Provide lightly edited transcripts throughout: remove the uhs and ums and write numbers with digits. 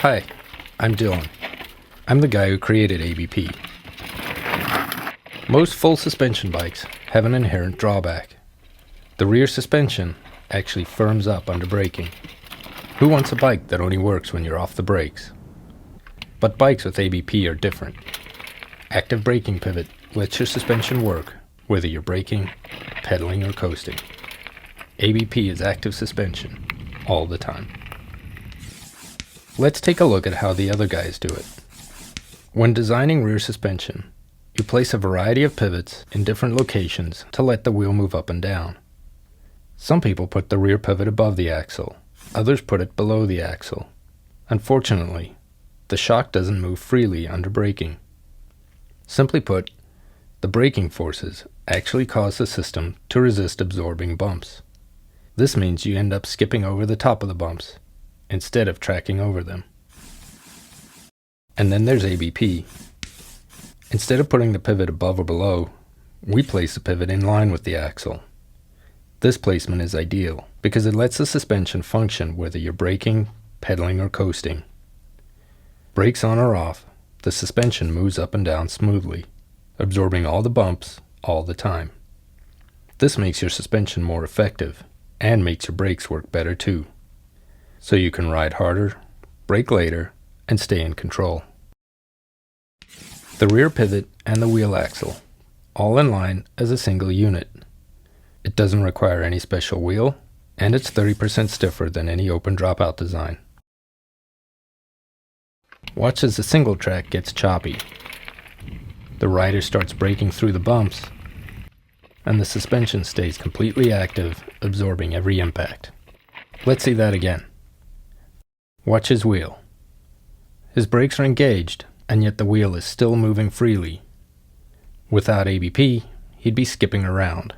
Hi, I'm Dylan. I'm the guy who created ABP. Most full suspension bikes have an inherent drawback. The rear suspension actually firms up under braking. Who wants a bike that only works when you're off the brakes? But bikes with ABP are different. Active braking pivot lets your suspension work whether you're braking, pedaling, or coasting. ABP is active suspension all the time. Let's take a look at how the other guys do it. When designing rear suspension, you place a variety of pivots in different locations to let the wheel move up and down. Some people put the rear pivot above the axle, others put it below the axle. Unfortunately, the shock doesn't move freely under braking. Simply put, the braking forces actually cause the system to resist absorbing bumps. This means you end up skipping over the top of the bumps instead of tracking over them. And then there's ABP. Instead of putting the pivot above or below, we place the pivot in line with the axle. This placement is ideal because it lets the suspension function whether you're braking, pedaling, or coasting. Brakes on or off, the suspension moves up and down smoothly, absorbing all the bumps all the time. This makes your suspension more effective and makes your brakes work better too. So you can ride harder, brake later, and stay in control. The rear pivot and the wheel axle, all in line as a single unit. It doesn't require any special wheel, and it's 30% stiffer than any open dropout design. Watch as the single track gets choppy. The rider starts braking through the bumps, and the suspension stays completely active, absorbing every impact. Let's see that again. Watch his wheel. His brakes are engaged, and yet the wheel is still moving freely. Without ABP, he'd be skipping around.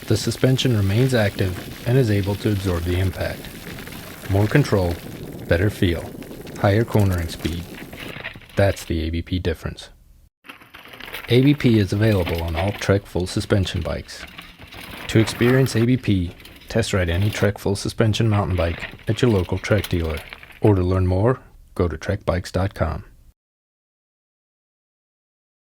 The suspension remains active and is able to absorb the impact. More control, better feel, higher cornering speed. That's the ABP difference. ABP is available on all Trek full suspension bikes. To experience ABP, test ride any Trek full suspension mountain bike at your local Trek dealer. Or to learn more, go to trekbikes.com.